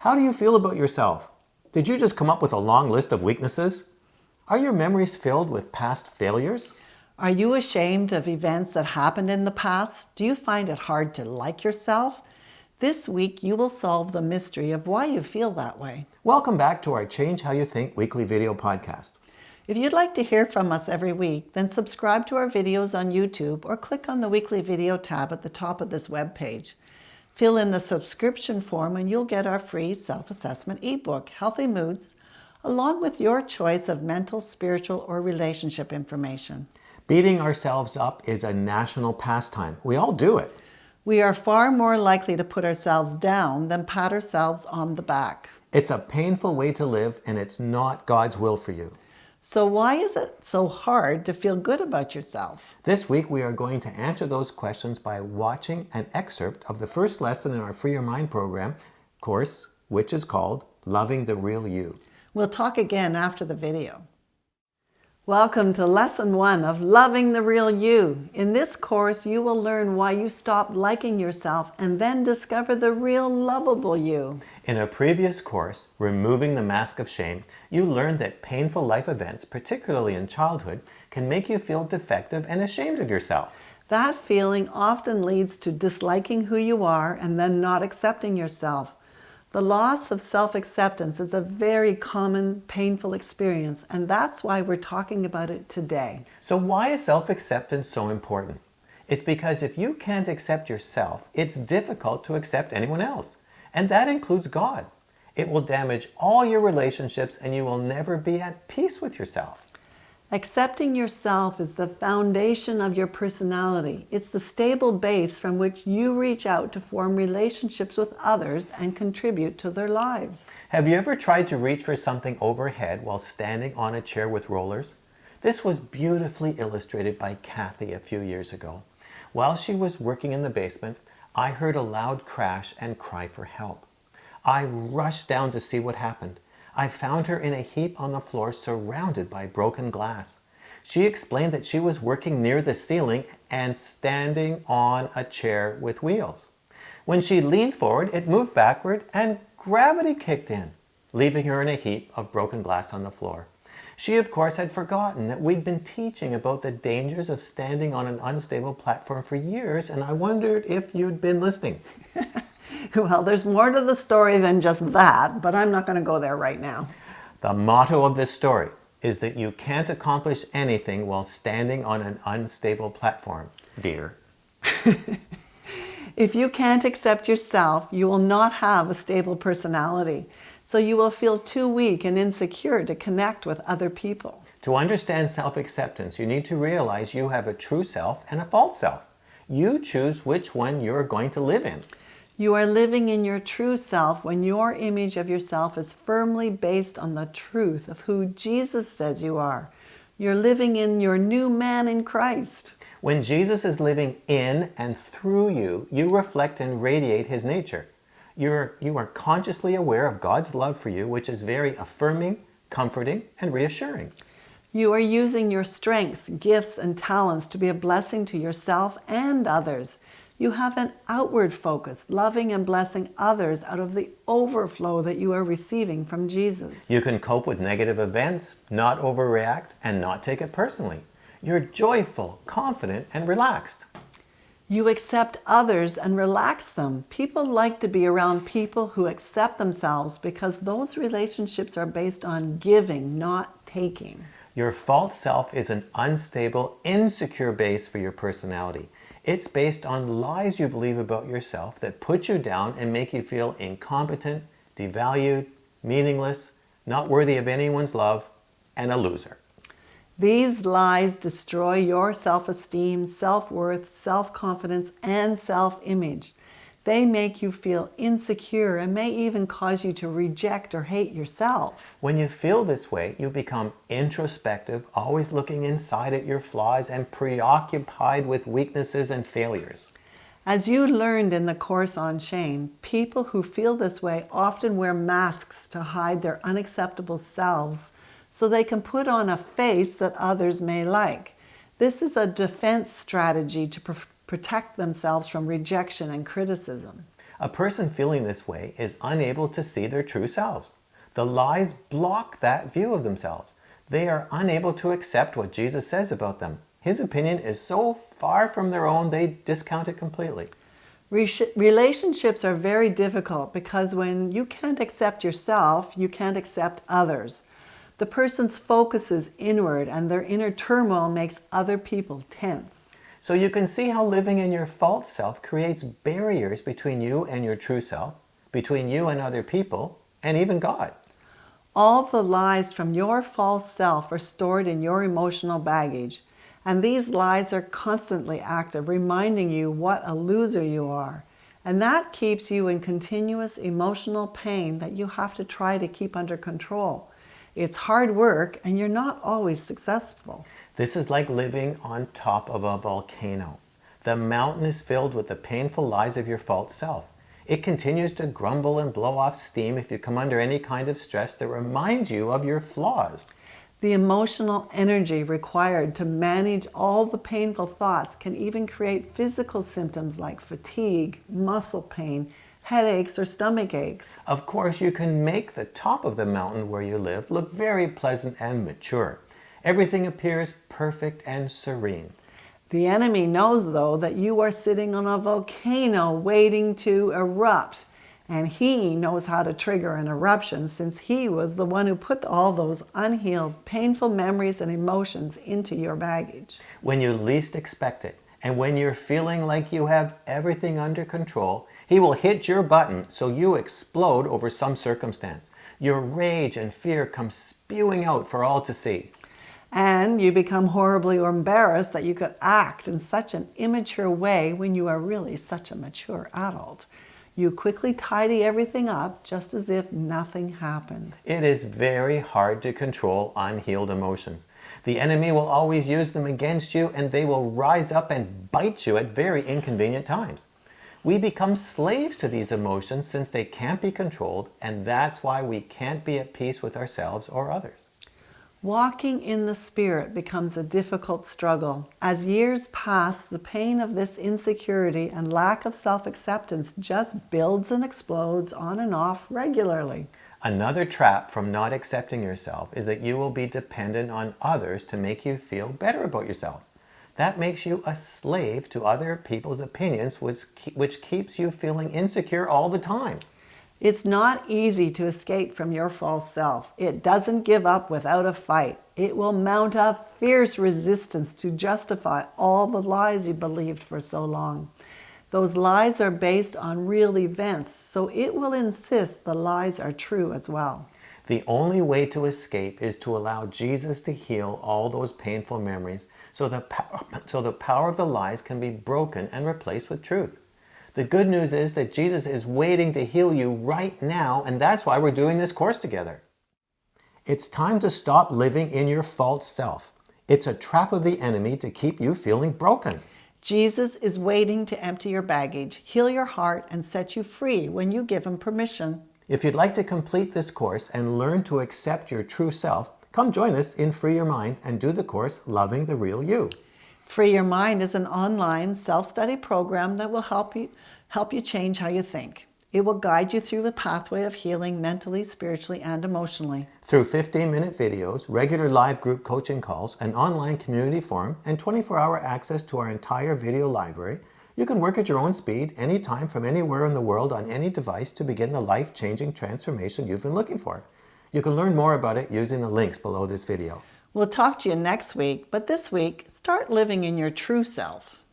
How do you feel about yourself? Did you just come up with a long list of weaknesses? Are your memories filled with past failures? Are you ashamed of events that happened in the past? Do you find it hard to like yourself? This week, you will solve the mystery of why you feel that way. Welcome back to our Change How You Think weekly video podcast. If you'd like to hear from us every week, then subscribe to our videos on YouTube or click on the weekly video tab at the top of this webpage. Fill in the subscription form and you'll get our free self-assessment ebook, Healthy Moods, along with your choice of mental, spiritual, or relationship information. Beating ourselves up is a national pastime. We all do it. We are far more likely to put ourselves down than pat ourselves on the back. It's a painful way to live, and it's not God's will for you. So why is it so hard to feel good about yourself? This week, we are going to answer those questions by watching an excerpt of the first lesson in our Free Your Mind program course, which is called Loving the Real You. We'll talk again after the video. Welcome to Lesson 1 of Loving the Real You. In this course, you will learn why you stopped liking yourself and then discover the real lovable you. In a previous course, Removing the Mask of Shame, you learned that painful life events, particularly in childhood, can make you feel defective and ashamed of yourself. That feeling often leads to disliking who you are and then not accepting yourself. The loss of self-acceptance is a very common, painful experience, and that's why we're talking about it today. So why is self-acceptance so important? It's because if you can't accept yourself, it's difficult to accept anyone else, and that includes God. It will damage all your relationships, and you will never be at peace with yourself. Accepting yourself is the foundation of your personality. It's the stable base from which you reach out to form relationships with others and contribute to their lives. Have you ever tried to reach for something overhead while standing on a chair with rollers? This was beautifully illustrated by Kathy a few years ago. While she was working in the basement, I heard a loud crash and cry for help. I rushed down to see what happened. I found her in a heap on the floor surrounded by broken glass. She explained that she was working near the ceiling and standing on a chair with wheels. When she leaned forward, it moved backward and gravity kicked in, leaving her in a heap of broken glass on the floor. She, of course, had forgotten that we'd been teaching about the dangers of standing on an unstable platform for years, and I wondered if you'd been listening. Well, there's more to the story than just that, but I'm not going to go there right now. The motto of this story is that you can't accomplish anything while standing on an unstable platform, dear. If you can't accept yourself, you will not have a stable personality. So you will feel too weak and insecure to connect with other people. To understand self-acceptance, you need to realize you have a true self and a false self. You choose which one you're going to live in. You are living in your true self when your image of yourself is firmly based on the truth of who Jesus says you are. You're living in your new man in Christ. When Jesus is living in and through you, you reflect and radiate his nature. You are consciously aware of God's love for you, which is very affirming, comforting, and reassuring. You are using your strengths, gifts, and talents to be a blessing to yourself and others. You have an outward focus, loving and blessing others out of the overflow that you are receiving from Jesus. You can cope with negative events, not overreact, and not take it personally. You're joyful, confident, and relaxed. You accept others and relax them. People like to be around people who accept themselves because those relationships are based on giving, not taking. Your false self is an unstable, insecure base for your personality. It's based on lies you believe about yourself that put you down and make you feel incompetent, devalued, meaningless, not worthy of anyone's love, and a loser. These lies destroy your self-esteem, self-worth, self-confidence, and self-image. They make you feel insecure and may even cause you to reject or hate yourself. When you feel this way, you become introspective, always looking inside at your flaws and preoccupied with weaknesses and failures. As you learned in the course on shame, people who feel this way often wear masks to hide their unacceptable selves so they can put on a face that others may like. This is a defense strategy to protect themselves from rejection and criticism. A person feeling this way is unable to see their true selves. The lies block that view of themselves. They are unable to accept what Jesus says about them. His opinion is so far from their own, they discount it completely. Relationships are very difficult because when you can't accept yourself, you can't accept others. The person's focus is inward and their inner turmoil makes other people tense. So you can see how living in your false self creates barriers between you and your true self, between you and other people, and even God. All the lies from your false self are stored in your emotional baggage, and these lies are constantly active, reminding you what a loser you are. And that keeps you in continuous emotional pain that you have to try to keep under control. It's hard work, and you're not always successful. This is like living on top of a volcano. The mountain is filled with the painful lies of your false self. It continues to grumble and blow off steam if you come under any kind of stress that reminds you of your flaws. The emotional energy required to manage all the painful thoughts can even create physical symptoms like fatigue, muscle pain, headaches, or stomach aches. Of course, you can make the top of the mountain where you live look very pleasant and mature. Everything appears perfect and serene. The enemy knows, though, that you are sitting on a volcano waiting to erupt. And he knows how to trigger an eruption since he was the one who put all those unhealed, painful memories and emotions into your baggage. When you least expect it, and when you're feeling like you have everything under control, he will hit your button so you explode over some circumstance. Your rage and fear come spewing out for all to see. And you become horribly embarrassed that you could act in such an immature way when you are really such a mature adult. You quickly tidy everything up just as if nothing happened. It is very hard to control unhealed emotions. The enemy will always use them against you, and they will rise up and bite you at very inconvenient times. We become slaves to these emotions since they can't be controlled, and that's why we can't be at peace with ourselves or others. Walking in the Spirit becomes a difficult struggle. As years pass, the pain of this insecurity and lack of self-acceptance just builds and explodes on and off regularly. Another trap from not accepting yourself is that you will be dependent on others to make you feel better about yourself. That makes you a slave to other people's opinions, which keeps you feeling insecure all the time. It's not easy to escape from your false self. It doesn't give up without a fight. It will mount a fierce resistance to justify all the lies you believed for so long. Those lies are based on real events, so it will insist the lies are true as well. The only way to escape is to allow Jesus to heal all those painful memories so the power of the lies can be broken and replaced with truth. The good news is that Jesus is waiting to heal you right now, and that's why we're doing this course together. It's time to stop living in your false self. It's a trap of the enemy to keep you feeling broken. Jesus is waiting to empty your baggage, heal your heart, and set you free when you give him permission. If you'd like to complete this course and learn to accept your true self, come join us in Free Your Mind and do the course Loving the Real You. Free Your Mind is an online self-study program that will help you change how you think. It will guide you through the pathway of healing mentally, spiritually, and emotionally. Through 15-minute videos, regular live group coaching calls, an online community forum, and 24-hour access to our entire video library, you can work at your own speed, anytime from anywhere in the world on any device to begin the life-changing transformation you've been looking for. You can learn more about it using the links below this video. We'll talk to you next week, but this week, start living in your true self.